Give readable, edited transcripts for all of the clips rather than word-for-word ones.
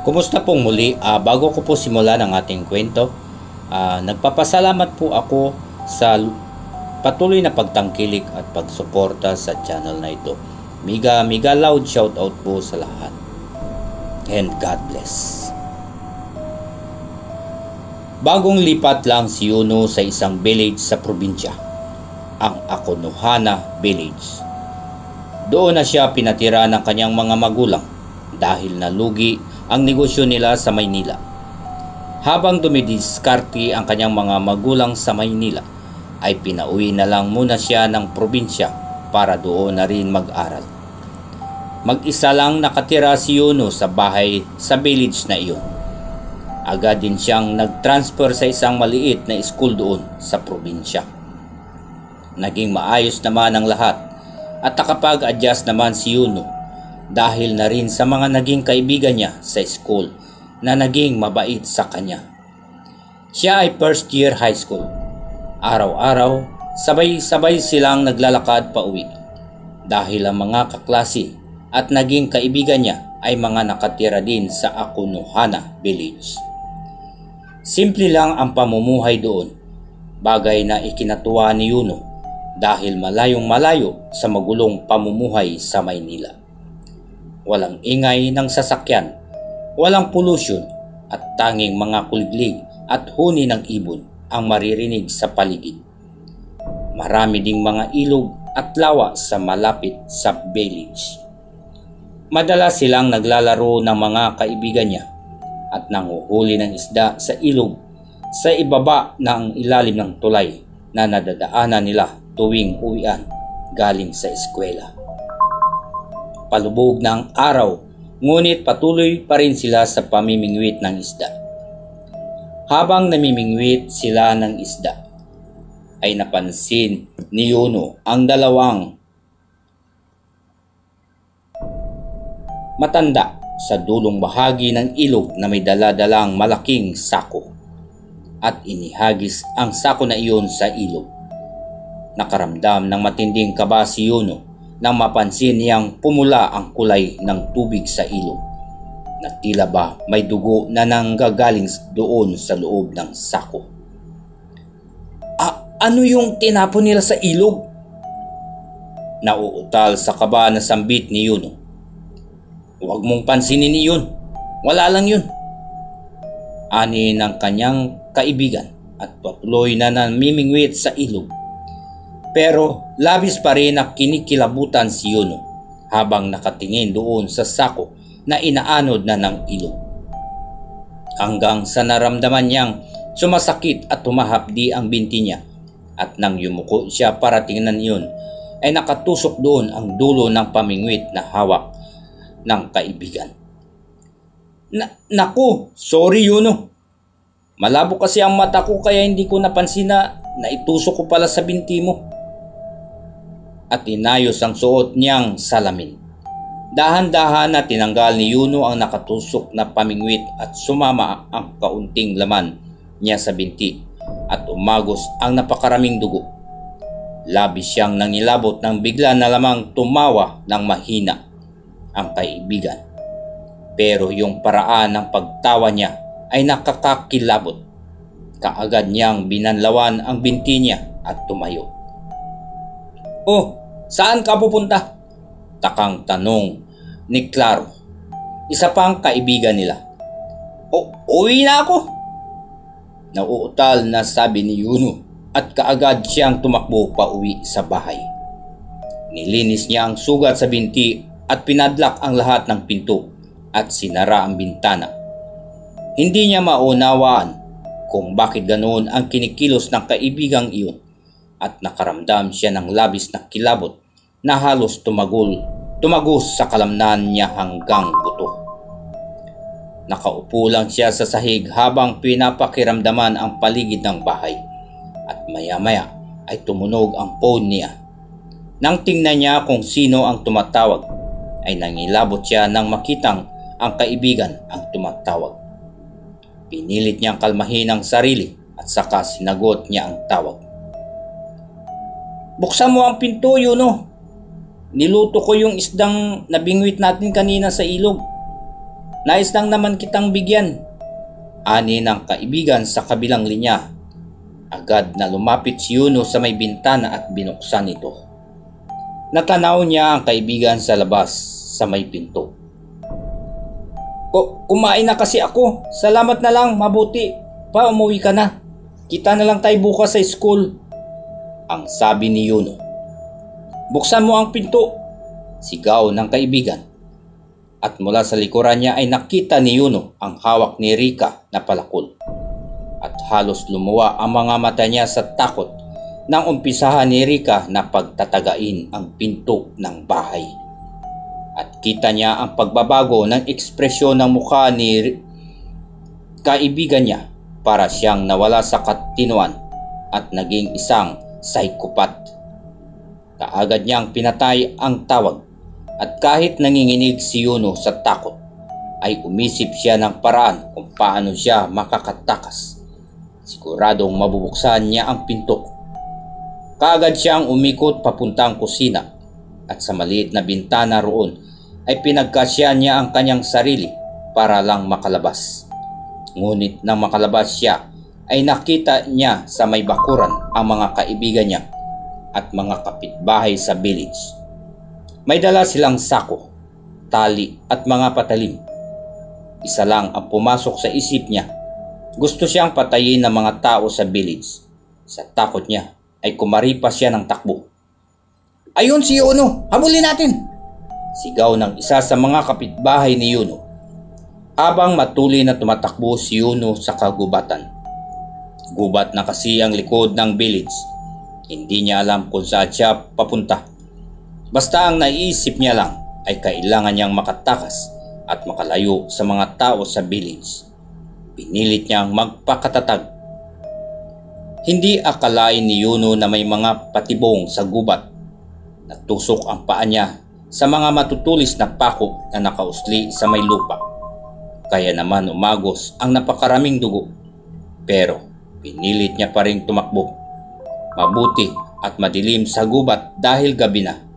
Kumusta pong muli? Bago ko po simulan ang ating kwento, nagpapasalamat po ako sa patuloy na pagtangkilik at pagsuporta sa channel na ito. Mega loud shoutout po sa lahat. And God bless. Bagong lipat lang si Yuno sa isang village sa probinsya, ang Akonohana Village. Doon na siya pinatira ng kanyang mga magulang dahil nalugi ang negosyo nila sa Maynila. Habang dumidiskarte ang kanyang mga magulang sa Maynila, ay pinauwi na lang muna siya ng probinsya para doon na rin mag-aral. Mag-isa lang nakatira si Yuno sa bahay sa village na iyon. Agad din siyang nag-transfer sa isang maliit na school doon sa probinsya. Naging maayos naman ang lahat at nakapag-adjust naman si Yuno dahil na rin sa mga naging kaibigan niya sa school na naging mabait sa kanya. Siya ay first year high school. Araw-araw, sabay-sabay silang naglalakad pa uwi dahil ang mga kaklase at naging kaibigan niya ay mga nakatira din sa Akonohana Village. Simple lang ang pamumuhay doon, bagay na ikinatuwa ni Yuno dahil malayong malayo sa magulong pamumuhay sa Maynila. Walang ingay ng sasakyan, walang pollution at tanging mga kuliglig at huni ng ibon ang maririnig sa paligid. Marami ding mga ilog at lawa sa malapit sa village. Madalas silang naglalaro ng mga kaibigan niya at nanguhuli ng isda sa ilog sa ibaba ng ilalim ng tulay na nadadaanan nila tuwing uwian galing sa eskwela. Palubog ng araw, ngunit patuloy pa rin sila sa pamimingwit ng isda. Habang namimingwit sila ng isda, ay napansin ni Yuno ang dalawang matanda sa dulong bahagi ng ilog na may dala-dalang malaking sako at inihagis ang sako na iyon sa ilog. Nakaramdam ng matinding kaba si Yuno nang mapansin niyang pumula ang kulay ng tubig sa ilog na tila ba may dugo na nanggagaling doon sa loob ng sako. Ano yung tinapon nila sa ilog? Nauutal sa kaba na sambit ni Yuno. Huwag mong pansinin iyon. Wala lang yun. Ani ng kanyang kaibigan at patuloy na namimingwit sa ilog. Pero labis pa rin na kinikilabutan si Yuno habang nakatingin doon sa sako na inaanod na ng ilog. Hanggang sa naramdaman niyang sumasakit at humahapdi ang binti niya at nang yumuko siya para tingnan yun ay nakatusok doon ang dulo ng pamingwit na hawak ng kaibigan. Naku, sorry Yuno. Malabo kasi ang mata ko kaya hindi ko napansin na naitusok ko pala sa binti mo. At inayos ang suot niyang salamin. Dahan-dahan na tinanggal ni Yuno ang nakatusok na pamingwit at sumama ang kaunting laman niya sa binti at umagos ang napakaraming dugo. Labis siyang nangilabot nang bigla na lamang tumawa ng mahina ang kaibigan. Pero yung paraan ng pagtawa niya ay nakakakilabot. Kaagad niyang binanlawan ang binti niya at tumayo. Oh, saan ka pupunta? Takang tanong ni Claro, isa pang kaibigan nila. Uwi na ako. Nauutal na sabi ni Yuno at kaagad siyang tumakbo pa uwi sa bahay. Nilinis niya ang sugat sa binti at pinadlock ang lahat ng pinto at sinara ang bintana. Hindi niya maunawaan kung bakit ganoon ang kinikilos ng kaibigang iyon at nakaramdam siya ng labis na kilabot na halos tumagos sa kalamnan niya hanggang buto. Nakaupo lang siya sa sahig habang pinapakiramdaman ang paligid ng bahay at maya-maya ay tumunog ang phone niya. Nang tingnan niya kung sino ang tumatawag ay nangilabot siya nang makitang ang kaibigan ang tumatawag. Pinilit niyang kalmahin ang sarili at saka sinagot niya ang tawag. Buksan mo ang pinto, Yuno. Niluto ko yung isdang nabingwit natin kanina sa ilog. Nais lang naman kitang bigyan, ani ng kaibigan sa kabilang linya. Agad na lumapit si Yuno sa may bintana at binuksan ito. Natanaw niya ang kaibigan sa labas sa may pinto. Kumain na kasi ako. Salamat na lang, mabuti. Umuwi ka na. Kita na lang tayo bukas sa school. Ang sabi ni Yuno. Buksan mo ang pinto, sigaw ng kaibigan. At mula sa likuran niya ay nakita ni Yuno ang hawak ni Rika na palakol. At halos lumuwa ang mga mata niya sa takot nang umpisahan ni Rika na pagtatagain ang pinto ng bahay. At kita niya ang pagbabago ng ekspresyon ng mukha ni kaibigan niya para siyang nawala sa katinuan at naging isang psychopath. Kaagad niyang pinatay ang tawag at kahit nanginginig si Yuno sa takot ay umisip siya ng paraan kung paano siya makakatakas. Siguradong mabubuksan niya ang pinto. Kaagad siyang umikot papuntang kusina at sa maliit na bintana roon ay pinagkasya niya ang kanyang sarili para lang makalabas. Ngunit nang makalabas siya ay nakita niya sa may bakuran ang mga kaibigan niya at mga kapitbahay sa village. May dala silang sako, tali at mga patalim. Isa lang ang pumasok sa isip niya. Gusto siyang patayin ng mga tao sa village. Sa takot niya ay kumaripas siya ng takbo. Ayun si Yuno! Habulin natin! Sigaw ng isa sa mga kapitbahay ni Yuno. Habang matuloy na tumatakbo si Yuno sa kagubatan. Gubat na kasi ang likod ng village. Hindi niya alam kung saan siya papunta. Basta ang naiisip niya lang ay kailangan niyang makatakas at makalayo sa mga tao sa village. Pinilit niyang magpakatatag. Hindi akalain ni Yuno na may mga patibong sa gubat. Natusok ang paa niya sa mga matutulis na pako na nakausli sa may lupa. Kaya naman umagos ang napakaraming dugo. Pero pinilit niya pa ring tumakbo. Mabuti at madilim sa gubat dahil gabi na.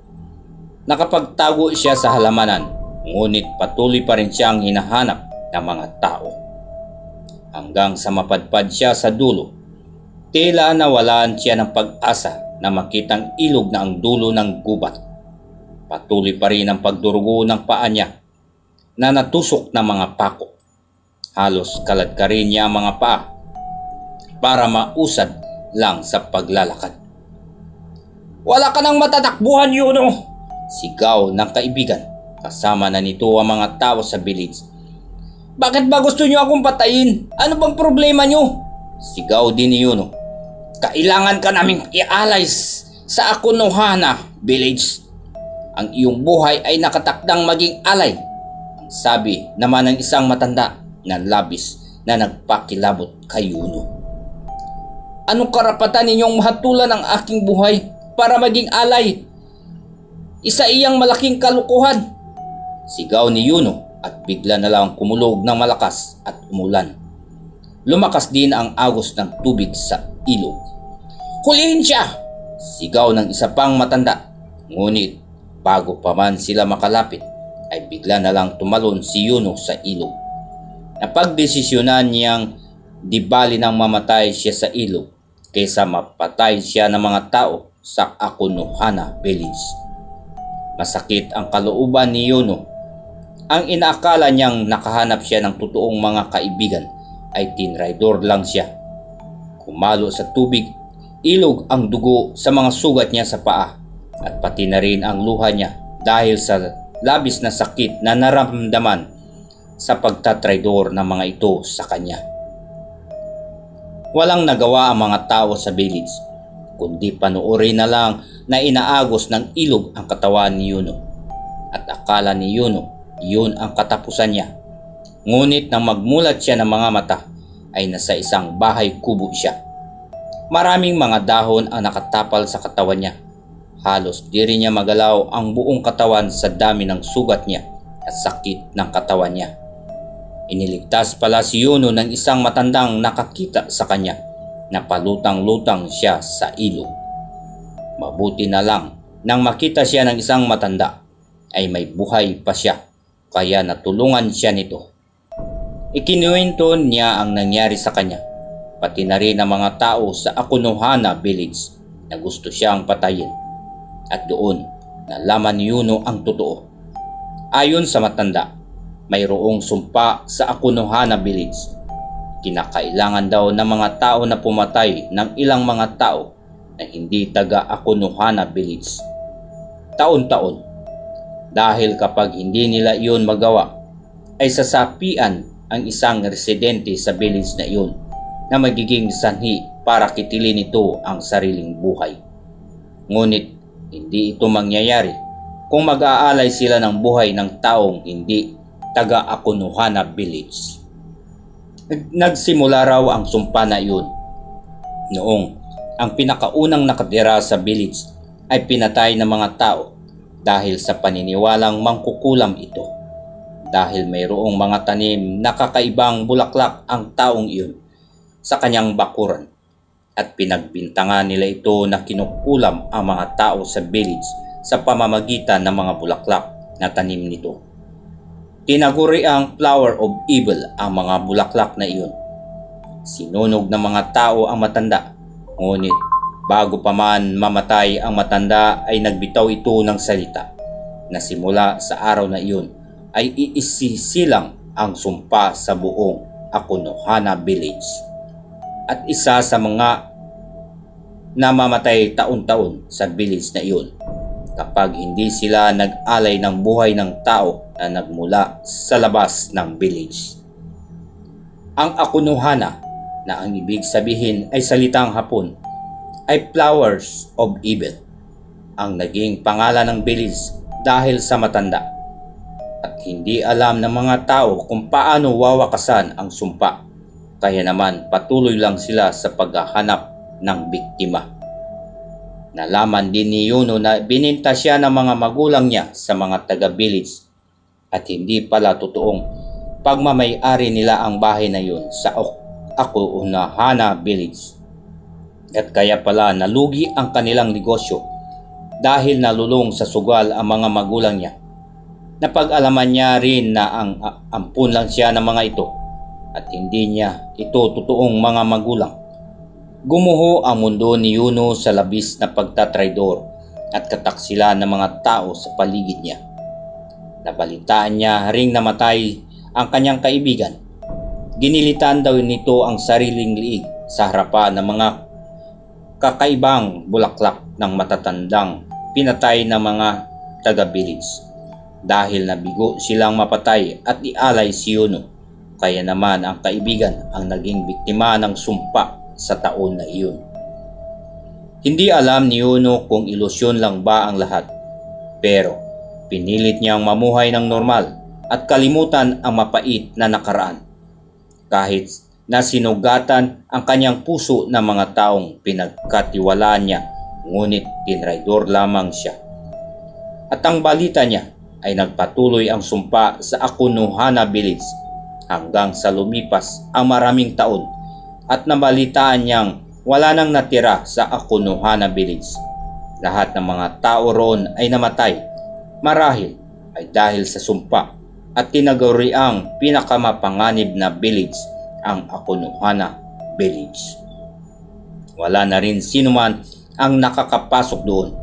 Nakapagtago siya sa halamanan, ngunit patuloy pa rin siyang hinahanap ng mga tao. Hanggang sa mapadpad siya sa dulo, tila nawalan siya ng pag-asa na makitang ilog na ang dulo ng gubat. Patuloy pa rin ang pagdurugo ng paa niya na natusok ng mga pako. Halos kalad ka rin niya ang mga paa para mausad lang sa paglalakad. Wala ka nang matatakbuhan, Yuno! Sigaw ng kaibigan. Kasama na nito ang mga tao sa village. Bakit ba gusto niyo akong patayin? Ano bang problema niyo? Sigaw din ni Yuno. Kailangan ka naming ialay sa Akunohana village. Ang iyong buhay ay nakatakdang maging alay. Ang sabi naman ng isang matanda na labis na nagpakilabot kay Yuno. Anong karapatan ninyong mahatulan ang aking buhay para maging alay? Isa iyang malaking kalukuhan. Sigaw ni Yuno at bigla na lang kumulog ng malakas at umulan. Lumakas din ang agos ng tubig sa ilog. Hulihin siya! Sigaw ng isa pang matanda. Ngunit bago pa man sila makalapit ay bigla na lang tumalon si Yuno sa ilog. Napagdesisyonan niyang di bali nang mamatay siya sa ilog kaysa mapatay siya ng mga tao sa Akunohana village. Masakit ang kalooban ni Yuno. Ang inaakala niyang nakahanap siya ng totoong mga kaibigan ay tinraidor lang siya. Kumalo sa tubig, ilog ang dugo sa mga sugat niya sa paa at pati na rin ang luha niya dahil sa labis na sakit na naramdaman sa pagtatraidor ng mga ito sa kanya. Walang nagawa ang mga tao sa village kundi panoorin na lang na inaagos ng ilog ang katawan ni Yuno. At akala ni Yuno, yun ang katapusan niya. Ngunit nang magmulat siya ng mga mata, ay nasa isang bahay kubo siya. Maraming mga dahon ang nakatapal sa katawan niya. Halos di rin niya magalaw ang buong katawan sa dami ng sugat niya at sakit ng katawan niya. Iniligtas pala si Yuno ng isang matandang nakakita sa kanya na palutang-lutang siya sa ilog. Mabuti na lang nang makita siya ng isang matanda ay may buhay pa siya kaya natulungan siya nito. Ikinuwento niya ang nangyari sa kanya, pati na rin ang mga tao sa Akunohana Village na gusto siyang patayin. At doon, nalaman ni Yuno ang totoo. Ayon sa matanda, mayroong sumpa sa Akunohana Village. Kinakailangan daw ng mga tao na pumatay ng ilang mga tao na hindi taga Akunohana Village. Taon-taon. Dahil kapag hindi nila iyon magawa, ay sasapian ang isang residente sa village na iyon na magiging sanhi para kitilin nito ang sariling buhay. Ngunit hindi ito mangyayari kung mag-aalay sila ng buhay ng taong hindi taga Akunohana Village. Nagsimula raw ang sumpa na iyon noong ang pinakaunang nakatira sa village ay pinatay ng mga tao dahil sa paniniwalang mangkukulam ito. Dahil mayroong mga tanim na kakaibang bulaklak ang taong iyon sa kanyang bakuran at pinagbintangan nila ito na kinukulam ang mga tao sa village sa pamamagitan ng mga bulaklak na tanim nito. Tinaguri ang flower of evil ang mga bulaklak na iyon. Sinunog ng mga tao ang matanda, ngunit bago pa man mamatay ang matanda ay nagbitaw ito ng salita na simula sa araw na iyon ay iisisilang ang sumpa sa buong Akunohana Village. At isa sa mga namamatay taon-taon sa village na iyon kapag hindi sila nag-alay ng buhay ng tao na nagmula sa labas ng village. Ang Akunohana, na ang ibig sabihin ay salitang Hapon, ay Flowers of Evil, ang naging pangalan ng village dahil sa matanda. At hindi alam ng mga tao kung paano wawakasan ang sumpa, kaya naman patuloy lang sila sa paghahanap ng biktima. Nalaman din ni Yuno na bininta siya ng mga magulang niya sa mga taga-village at hindi pala totoong pagmamay-ari nila ang bahay na yun sa Akunohana Village. At kaya pala nalugi ang kanilang negosyo dahil nalulong sa sugal ang mga magulang niya. Napag-alaman niya rin na ang ampun lang siya ng mga ito at hindi niya ito totoong mga magulang. Gumuho ang mundo ni Yuno sa labis na pagtatraidor at kataksilan ng mga tao sa paligid niya. Nabalitaan niya ring namatay ang kanyang kaibigan. Ginilitan daw nito ang sariling liig sa harapan ng mga kakaibang bulaklak ng matatandang pinatay ng mga taga-village. Dahil nabigo silang mapatay at ialay si Yuno, kaya naman ang kaibigan ang naging biktima ng sumpa sa taon na iyon. Hindi alam ni Yuno kung ilusyon lang ba ang lahat, pero pinilit niyang mamuhay ng normal at kalimutan ang mapait na nakaraan. Kahit na sinugatan ang kanyang puso ng mga taong pinagkatiwalaan niya, ngunit tinraidor lamang siya. At ang balita niya ay nagpatuloy ang sumpa sa Akunohana Village hanggang sa lumipas ang maraming taon at nabalitaan niyang wala nang natira sa Akunohana Village. Lahat ng mga tao roon ay namatay, marahil ay dahil sa sumpa at tinaguriang pinakamapanganib na village ang Akunohana Village. Wala na rin sinuman ang nakakapasok doon.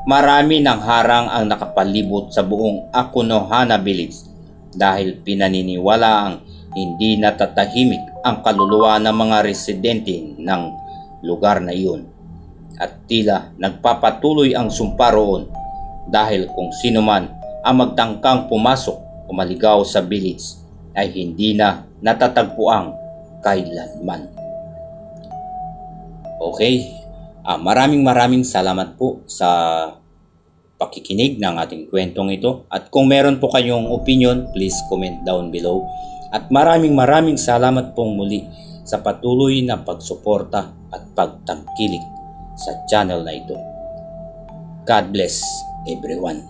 Marami ng harang ang nakapalibot sa buong Akunohana Village dahil pinaniniwalaang hindi natatahimik ang kaluluwa ng mga residente ng lugar na iyon. At tila nagpapatuloy ang sumpa roon dahil kung sino man ang magtangkang pumasok o maligaw sa village ay hindi na natatagpuang kailanman. Okay. Maraming salamat po sa pakikinig ng ating kwentong ito. At kung meron po kayong opinion, please comment down below. At maraming salamat pong muli sa patuloy na pagsuporta at pagtangkilik sa channel na ito. God bless everyone.